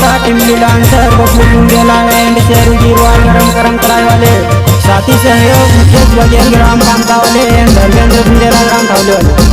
था Timli dancer Bablu Bundela and Sheru Grewal गरम गरम कराए वाले साथी सहयोग मुकेश बघेल ग्राम कामता वाले एंड धर्मेंद्र बुंदेला ग्राम थावले वाले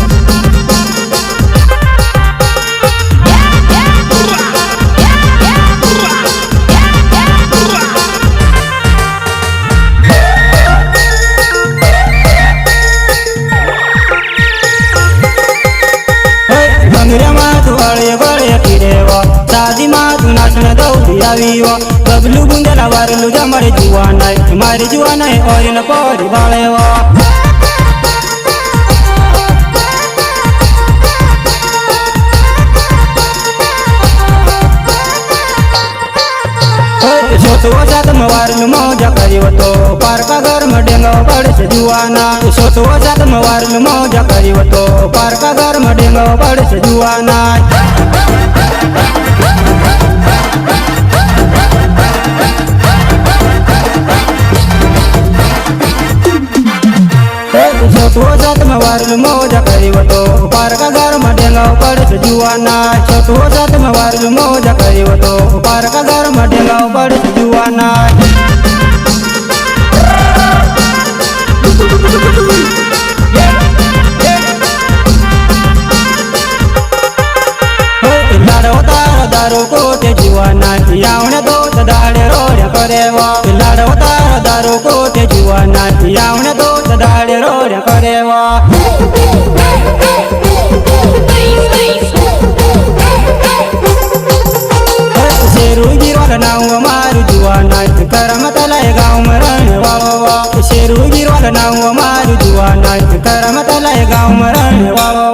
बबलू बुंदेला वारलू जा मारे जुआना है और न पौरी बाले वा सोचवा जात मवारलू मौजा करीवतो पारका घर में डेंगा बड़े से जुआना सोचवा जात मवारलू मौजा करीवतो पारका घर में डेंगा बड़े से जुआना छोटो जात में वारलू मौजा करीवतो पारका घर में डेंगा बड़े से जुआना छोटो जात में वारलू मौजा करीवतो पारका घर में डेंगा बड़े से जुआना दारू को ते जुआना यावने दो दाड़े रोड़े करेवा लाड़ो दारू को ते जुआना यावने दो दाड़े रोड़े करेवा शेरू गिरवाल नाव मारू जुआना करम तलाय गाँव में रहने वाला शेरू गिरवाल नाव मारू जुआना करम तलाय गाँव में रहने वाला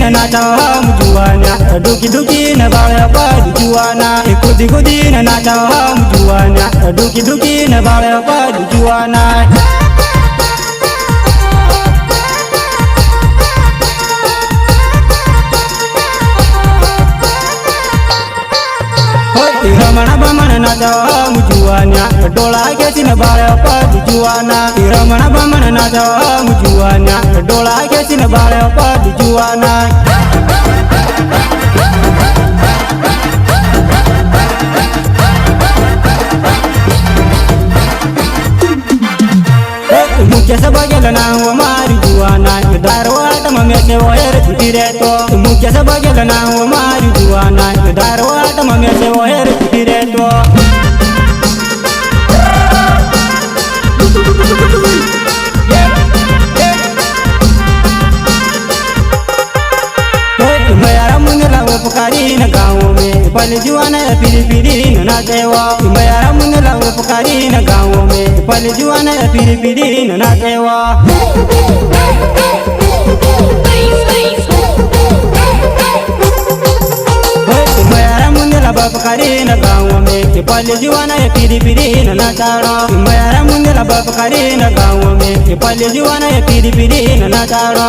नाचा हम जुआना डुकी डुकी न बाड़ा पर जुआना खुदी खुदी न नाचा हम जुआना डुकी डुकी न बाड़ा पर जुआना रमण बमण नाचा हम जुआना डोला के सिन बाड़ा पर जुआना रमण बमण नाचा हम जुआना डोला के सिन बाड़ा पर जुआना मुकेश बघेल नाव मारी जुआना दारवाट में से वहेर छुटी रहतो मुकेश बघेल नाव मारी जुआना दारवाट में से वहेर छुटी रहतो मयारा मुंगला उपकारी न गाँव में पल जुआना फिरी फिरी न नाचेवा मयारा मुंगला उपकारी न गाँव में पल जुआना फिरी फिरी न नाचेवा मयारा मुंगला बपकारी न गाँव में पल जुआना फिरी फिरी न नाचाड़ा मयारा मुंगला बपकारी न गाँव में पल जुआना फिरी फिरी न नाचाड़ा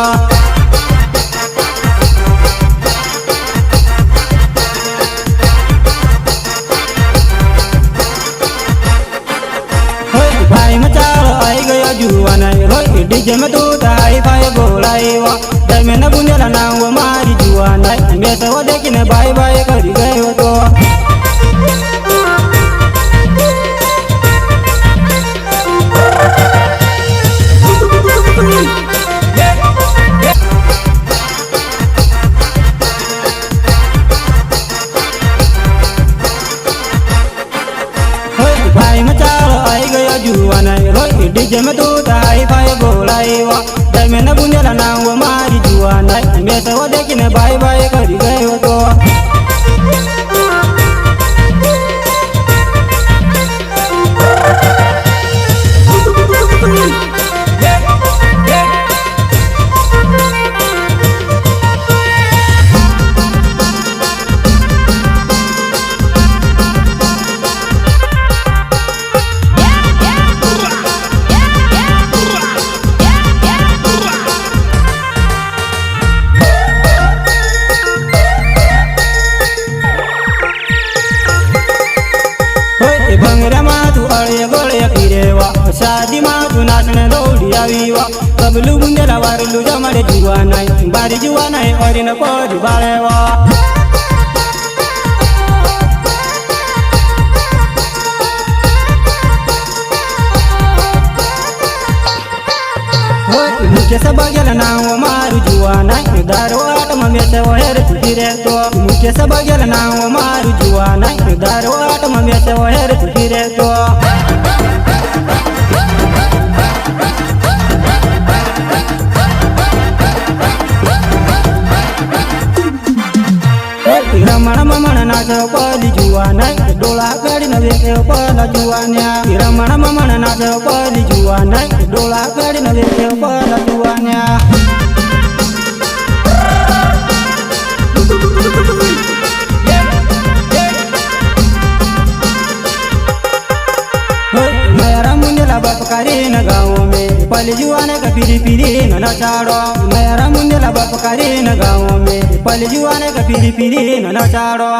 भाई मचालो आई गया जुआना रोई डीजे में तू ताई भाई बोलाई वा दर में न बुंदेला नाव मारी जुआना मैं तो वो देखी न बाई बाई करी गए हो तो भाई मचालो आई गया जुआना रोई डीजे में तू ताई भाई बोलाई वा दर में न बुंदेला नाव मारी जुआना मैं तो वो देखी न बाई बाई करी गए हो तो तू अळे गोळे फिरेवा शादी मा तू नाचने दौड़ी आवीवा कबलू बुंदेला वारलू जमड़े जुआ नहीं बारी जुआ नहीं और न कोरी बाळेवा मुके सब गेला नाव मारू जुआ नहीं दारवाट ममे से वहेर तुझी रे तो मुके सब गेला नाव मारू जुआ नहीं दारवाट ममे से वहेर तुझी रे तो रमण ममण नाच पली जुआ नहीं डोला गाड़ी न वेके पला जुआन्या रमण ममण नाच पली जुआ नहीं डोला गाड़ी न वेके पला जुआन्या मेरा मुंडेला बाप करे न गाँव में पली जुआने का फिरी फिरी न नचाड़ो मेरा मुंडेला बाप करे न गाँव में पली जुआने का फिरी फिरी न नचाड़ो